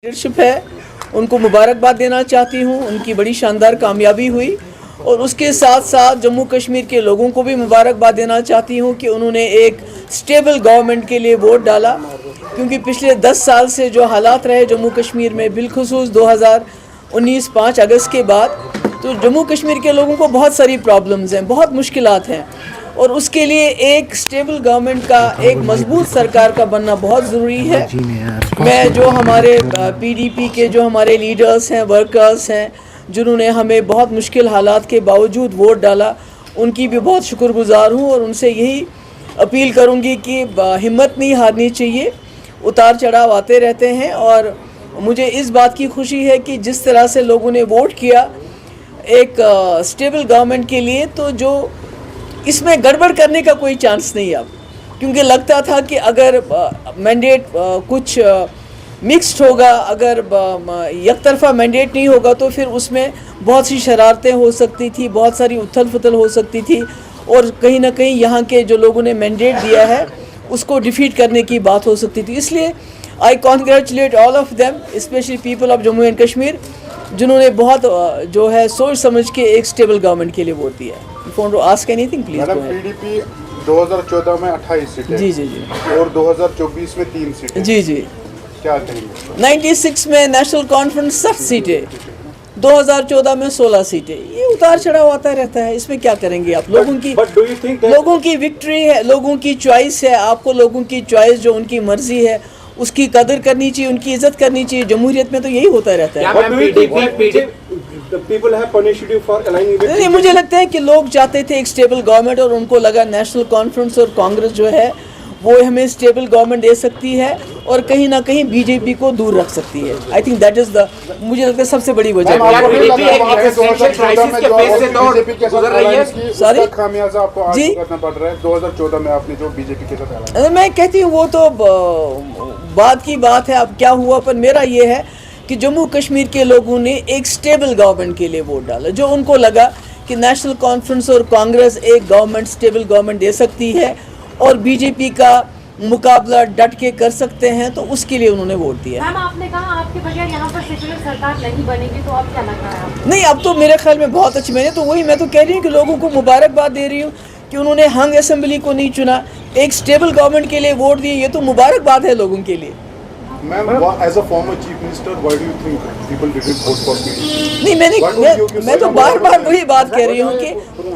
Leadership है उनको मुबारकबाद देना चाहती हूँ। उनकी बड़ी शानदार कामयाबी हुई और उसके साथ साथ जम्मू कश्मीर के लोगों को भी मुबारकबाद देना चाहती हूँ कि उन्होंने एक स्टेबल गवर्नमेंट के लिए वोट डाला, क्योंकि पिछले 10 साल से जो हालात रहे जम्मू कश्मीर में, बिलखुसूस 2019 5 अगस्त के बाद, तो जम्मू कश्मीर के लोगों को बहुत सारी प्रॉब्लम्स हैं, बहुत मुश्किलात हैं और उसके लिए एक स्टेबल गवर्नमेंट का, एक मजबूत सरकार का बनना बहुत ज़रूरी है। मैं जो हमारे पीडीपी के जो हमारे लीडर्स हैं, वर्कर्स हैं, जिन्होंने हमें बहुत मुश्किल हालात के बावजूद वोट डाला, उनकी भी बहुत शुक्रगुजार हूँ और उनसे यही अपील करूँगी कि हिम्मत नहीं हारनी चाहिए। उतार चढ़ाव आते रहते हैं और मुझे इस बात की खुशी है कि जिस तरह से लोगों ने वोट किया एक स्टेबल गवर्नमेंट के लिए, तो जो इसमें गड़बड़ करने का कोई चांस नहीं अब, क्योंकि लगता था कि अगर मैंडेट कुछ मिक्स्ड होगा, अगर एक तरफा मैंडेट नहीं होगा तो फिर उसमें बहुत सी शरारतें हो सकती थी, बहुत सारी उथल पुथल हो सकती थी और कहीं ना कहीं यहाँ के जो लोगों ने मैंडेट दिया है उसको डिफीट करने की बात हो सकती थी। इसलिए I congratulate all of them, specially people of Jammu and Kashmir, जिन्होंने बहुत जो है सोच समझ के एक स्टेबल गवर्नमेंट के लिए वोट दिया है। Phone ask anything please. Madam, PDP 2014 में 28 सीटें, जी और 2024 में 3 सीटें, जी क्या कहेंगे? 96 में नेशनल कॉन्फ्रेंस 60 सीटें, 2014 में 16 सीटें। ये उतार चढ़ाव आता रहता है, इसमें क्या करेंगे आप? लोगों की विक्ट्री है, लोगों की चॉइस है। आपको लोगों की चॉइस, जो उनकी मर्जी है, उसकी कदर करनी चाहिए, उनकी इज्जत करनी चाहिए। जमहूरियत में तो यही होता रहता है। नहीं, मुझे लगता है कि लोग चाहते थे एक स्टेबल गवर्नमेंट और उनको लगा नेशनल कॉन्फ्रेंस और कांग्रेस जो है वो हमें स्टेबल गवर्नमेंट दे सकती है और कहीं ना कहीं बीजेपी को दूर रख सकती है। I think that is the, मुझे लगता है सबसे बड़ी वजह। सॉरी जी, 2014 में आपने जो बीजेपी के साथ, मैं कहती हूँ वो तो बात की बात है, अब क्या हुआ। पर मेरा ये है कि जम्मू कश्मीर के लोगों ने एक स्टेबल गवर्नमेंट के लिए वोट डाला, जो उनको लगा कि नेशनल कॉन्फ्रेंस और कांग्रेस एक गवर्नमेंट, स्टेबल गवर्नमेंट दे सकती है और बीजेपी का मुकाबला डट के कर सकते हैं, तो उसके लिए उन्होंने वोट दिया। मैम, आपने कहा आपके बगैर यहाँ पर सेक्युलर सरकार नहीं बनेगी, तो अब क्या लग रहा है आपको? नहीं, अब तो मेरे ख्याल में बहुत अच्छी, मैं तो कह रही हूँ कि लोगों को मुबारकबाद दे रही हूँ कि उन्होंने हंग असेंबली को नहीं चुना, एक स्टेबल गवर्नमेंट के लिए वोट दिए। ये तो मुबारकबाद है लोगों के लिए। Ma'am, as a former chief minister, why do you think people didn't vote for PDP? नहीं, मैं तो बार वही बात कह रही हूँ कि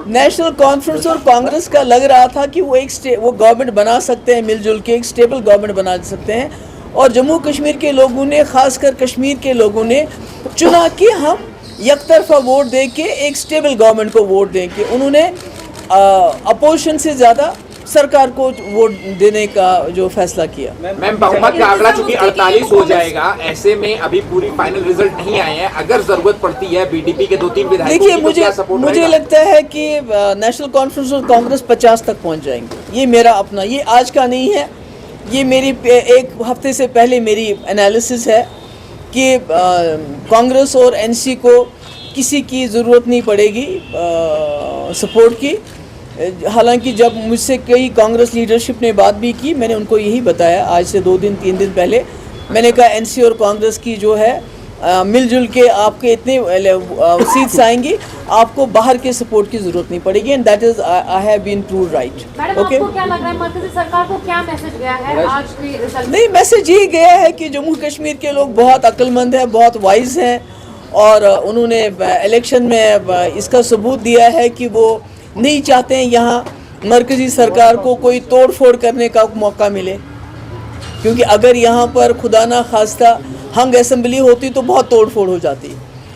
नेशनल कॉन्फ्रेंस और कांग्रेस का लग रहा था कि वो गवर्नमेंट बना सकते हैं, मिलजुल के एक स्टेबल गवर्नमेंट बना सकते हैं, और जम्मू कश्मीर के लोगों ने, खासकर कश्मीर के लोगों ने चुना कि हम एक तरफा वोट दे के एक स्टेबल गवर्नमेंट को वोट दें कि उन्होंने अपोजिशन से ज़्यादा सरकार को वोट देने का जो फैसला किया। मैम, बहुमत का आंकड़ा चूंकि 48 हो जाएगा, ऐसे में अभी पूरी फाइनल रिजल्ट नहीं आए हैं, अगर जरूरत पड़ती है बीडीपी के 2-3 विधायकों की, देखिए, मुझे लगता है कि नेशनल कॉन्फ्रेंस और कांग्रेस 50 तक पहुंच जाएंगे। ये मेरा अपना, ये आज का नहीं है, ये मेरी एक हफ्ते से पहले मेरी एनालिसिस है कि कांग्रेस और एनसी को किसी की ज़रूरत नहीं पड़ेगी सपोर्ट की। हालांकि जब मुझसे कई कांग्रेस लीडरशिप ने बात भी की, मैंने उनको यही बताया आज से 2-3 दिन पहले। मैंने कहा एनसी और कांग्रेस की जो है मिलजुल के आपके इतने सीट्स आएंगी, आपको बाहर के सपोर्ट की ज़रूरत नहीं पड़ेगी, and that is I have been proved right. Okay, आपको क्या लग रहा है मरकज़ी सरकार को क्या मैसेज गया है आज के रिजल्ट? नहीं, मैसेज ये गया है कि जम्मू कश्मीर के लोग बहुत अक्लमंद हैं, बहुत वाइज हैं और उन्होंने इलेक्शन में इसका सबूत दिया है कि वो नहीं चाहते हैं यहाँ मरकज़ी सरकार को कोई तोड़ फोड़ करने का मौका मिले, क्योंकि अगर यहाँ पर खुदा ना खास्ता हंग असेंबली होती तो बहुत तोड़ फोड़ हो जाती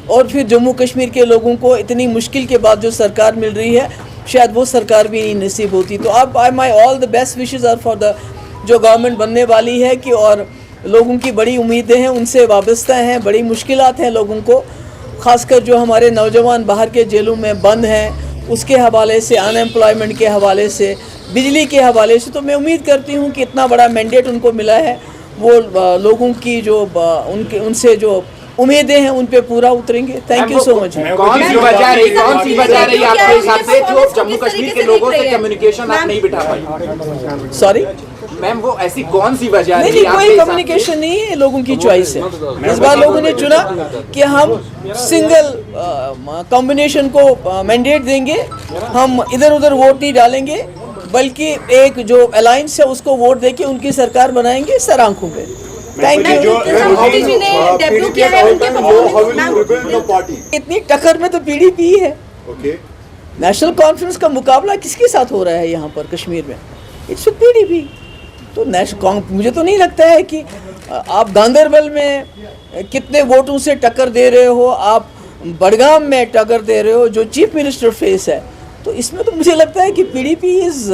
और फिर जम्मू कश्मीर के लोगों को इतनी मुश्किल के बाद जो सरकार मिल रही है, शायद वो सरकार भी नहीं नसीब होती। तो अब my all the best wishes are for the जो गवर्नमेंट बनने वाली है कि, और लोगों की बड़ी उम्मीदें हैं, उनसे वाबस्ता हैं, बड़ी मुश्किलात हैं लोगों को, ख़ासकर जो हमारे नौजवान बाहर के जेलों में बंद हैं उसके हवाले से, अनएम्प्लॉयमेंट के हवाले से, बिजली के हवाले से। तो मैं उम्मीद करती हूँ कि इतना बड़ा मैंडेट उनको मिला है, वो लोगों की जो उनसे जो उम्मीदें हैं उन पे पूरा उतरेंगे। Thank you so much. कौन सी वजह रही आपके हिसाब से जो जम्मू कश्मीर के लोगों से कम्युनिकेशन आप नहीं बिठा पाई? सॉरी, मैम वो ऐसी कौन सी वजह नहीं थी नहीं, आपके कोई हिसाब से? कम्युनिकेशन नहीं है, लोगों की चॉइस है। इस बार लोगों ने चुना कि हम सिंगल कॉम्बिनेशन को मैंडेट देंगे, हम इधर उधर वोट नहीं डालेंगे, बल्कि एक जो अलायंस है उसको वोट देके उनकी सरकार बनाएंगे सर आंखों पे। Thank you. मोदी जी ने डेब्यू किया है उनके इतनी टक्कर में तो पीडीपी है। Okay. नेशनल कॉन्फ्रेंस का मुकाबला किसके साथ हो रहा है यहाँ पर कश्मीर में? It's PDP. तो मुझे तो नहीं लगता है कि आप गांदरबल में कितने वोटों से टक्कर दे रहे हो, आप बडगाम में टक्कर दे रहे हो जो चीफ मिनिस्टर फेस है। तो इसमें तो मुझे लगता है कि PDP is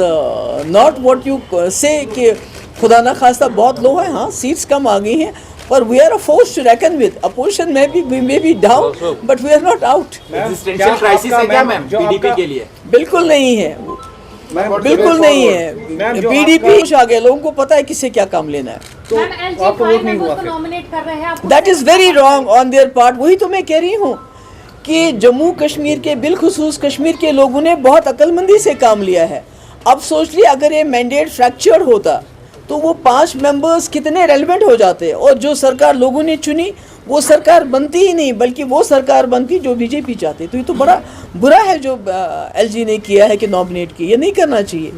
not what you से कि खुदा ना खास्ता बहुत लो है। हाँ, सीट्स कम आ गई हैं, पर we are a force to reckon with. Opposition में भी we may be down, but we are not out. Existential crisis है क्या मैम पीडीपी के लिए? बिल्कुल नहीं है, बिल्कुल नहीं है। पीडीपी कुछ आ गया, लोगों को पता है किससे क्या काम लेना है। मैम एलजी 5 मेंबर्स को नॉमिनेट कर रहे हैं आप। That is very wrong on their part. वही तो मैं कह रही हूँ कि जम्मू कश्मीर के बिलखुसूस कश्मीर के लोगों ने बहुत अक्लमंदी से काम लिया है। अब सोच लिया अगर ये मैंडेट फ्रैक्चर्ड होता तो वो 5 मेंबर्स कितने रेलिवेंट हो जाते, और जो सरकार लोगों ने चुनी वो सरकार बनती ही नहीं, बल्कि वो सरकार बनती जो बीजेपी चाहती। तो ये तो बड़ा बुरा है जो एलजी ने किया है कि नॉमिनेट किया। ये नहीं करना चाहिए,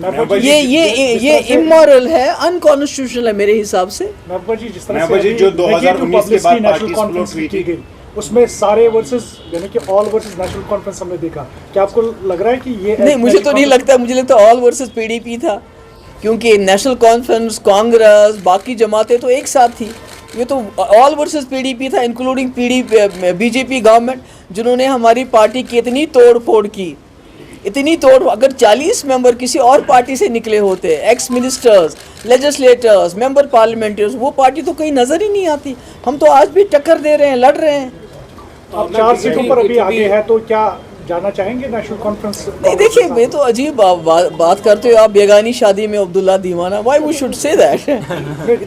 ये इमोरल है, अनकॉन्स्टिट्यूशनल है मेरे हिसाब से। जिस तरह से जो 2019 के बाद नेशनल कॉन्फ्रेंस की गई उसमें सारे वर्सेस यानी कि ऑल वर्सेस नेशनल कॉन्फ्रेंस हमने देखा। क्या आपको लग रहा है कि ये नहीं, मुझे तो नहीं लगता। मुझे लगता ऑल वर्सेस पीडीपी था, क्योंकि नेशनल कॉन्फ्रेंस, कांग्रेस, बाकी जमातें तो एक साथ थी। ये तो ऑल वर्सेस पीडीपी था, इंक्लूडिंग बीजेपी गवर्नमेंट, जिन्होंने हमारी पार्टी की इतनी तोड़ फोड़ की, इतनी तोड़। अगर 40 मेंबर किसी और पार्टी से निकले होते, x ministers, legislators, member parliaments, वो पार्टी तो कहीं नजर ही नहीं आती। हम तो आज भी टक्कर दे रहे हैं, लड़ रहे हैं। आप 4 सीटों पर अभी आगे है, तो क्या जाना चाहेंगे नेशनल कॉन्फ्रेंस? नहीं, देखिए, ये तो अजीब बात करते हो आप, बेगानी शादी में अब्दुल्ला दीवाना। Why we should say that?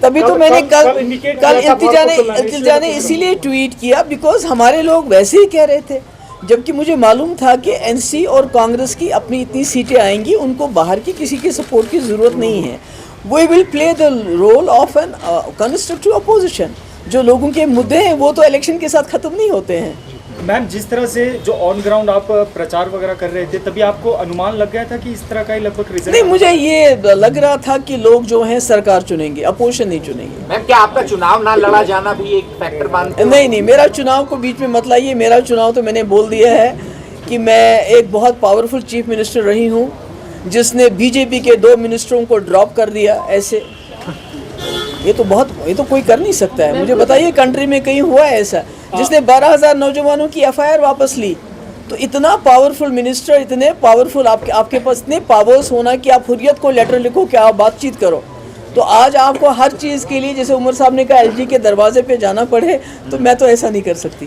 तभी तो मैंने कल इल्तिजा ने इसीलिए ट्वीट किया बिकॉज हमारे लोग वैसे ही कह रहे थे, जबकि मुझे मालूम था कि एनसी और कांग्रेस की अपनी इतनी सीटें आएंगी, उनको बाहर की किसी के सपोर्ट की ज़रूरत नहीं है। We will play the role of an constructive opposition. जो लोगों के मुद्दे हैं वो तो इलेक्शन के साथ ख़त्म नहीं होते हैं। मैम, जिस तरह से जो ऑन ग्राउंड आप प्रचार वगैरह कर रहे थे, तभी आपको अनुमान लग गया था कि इस तरह का ही लगभग रिजल्ट? नहीं, मुझे ये लग रहा था कि लोग जो हैं सरकार चुनेंगे, अपोजिशन नहीं चुनेंगे। मैम, क्या आपका चुनाव ना लड़ा जाना भी एक फैक्टर मानते हो? नहीं, मेरा चुनाव को बीच में मत लाइए। मेरा चुनाव तो मैंने बोल दिया है कि मैं एक बहुत पावरफुल चीफ मिनिस्टर रही हूँ, जिसने बीजेपी के 2 मिनिस्टरों को ड्रॉप कर दिया। ऐसे ये तो कोई कर नहीं सकता है। मुझे बताइए कंट्री में कहीं हुआ है ऐसा, जिसने 12,000 नौजवानों की एफआईआर वापस ली? तो इतना पावरफुल मिनिस्टर, इतने पावरफुल आपके पास इतने पावर्स होना कि आप हुर्रियत को लेटर लिखो कि आप बातचीत करो। तो आज आपको हर चीज़ के लिए, जैसे उमर साहब ने कहा, एलजी के दरवाजे पे जाना पड़े, तो मैं तो ऐसा नहीं कर सकती।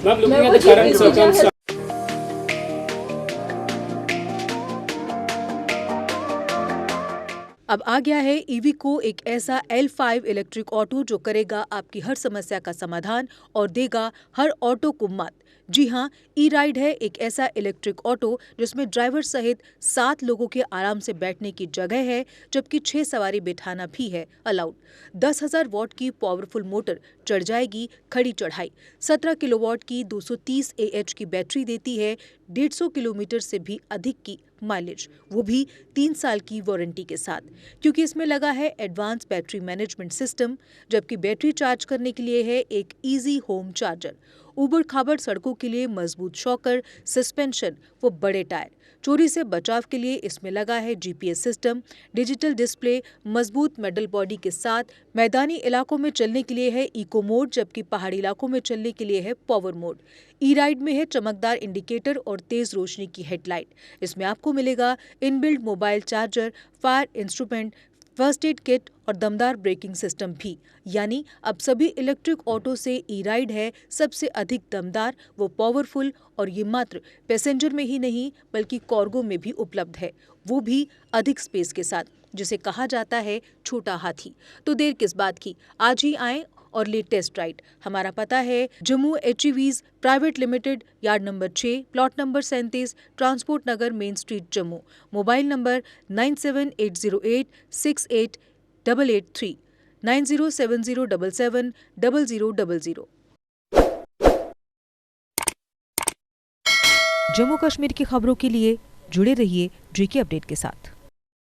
अब आ गया है ईवीको, एक ऐसा L5 इलेक्ट्रिक ऑटो जो करेगा आपकी हर समस्या का समाधान और देगा हर ऑटो को मात। जी हां, ई राइड है एक ऐसा इलेक्ट्रिक ऑटो जिसमें ड्राइवर सहित 7 लोगों के आराम से बैठने की जगह है, जबकि 6 सवारी बिठाना भी है अलाउड। 10,000 वॉट की पावरफुल मोटर चढ़ जाएगी खड़ी चढ़ाई। 17 किलोवाट की 230 AH की बैटरी देती है 150 किलोमीटर से भी अधिक की माइलेज, वो भी 3 साल की वारंटी के साथ, क्योंकि इसमें लगा है एडवांस बैटरी मैनेजमेंट सिस्टम, जबकि बैटरी चार्ज करने के लिए है एक इजी होम चार्जर। उबड़ खाबड़ सड़कों के लिए मजबूत शॉकर, सस्पेंशन व बड़े टायर। चोरी से बचाव के लिए इसमें लगा है GPS सिस्टम, डिजिटल डिस्प्ले, मजबूत मेटल बॉडी के साथ। मैदानी इलाकों में चलने के लिए है इको मोड, जबकि पहाड़ी इलाकों में चलने के लिए है पावर मोड। ई राइड में है चमकदार इंडिकेटर और तेज रोशनी की हेडलाइट। इसमें आपको मिलेगा inbuilt mobile charger, fire instrument, first aid kit और दमदार ब्रेकिंग सिस्टम भी। यानी अब सभी इलेक्ट्रिक ऑटो से ई राइड है सबसे अधिक दमदार व पावरफुल, और ये मात्र पैसेंजर में ही नहीं बल्कि कार्गो में भी उपलब्ध है, वो भी अधिक स्पेस के साथ, जिसे कहा जाता है छोटा हाथी। तो देर किस बात की, आज ही आएं और ले टेस्ट राइड। हमारा पता है Jammu HEVs private limited, yard number 6, plot number 37, transport Nagar, main street, Jammu. Mobile number 97808688 883 9070770000। Jammu Kashmir की खबरों के लिए जुड़े रहिए GK अपडेट के साथ।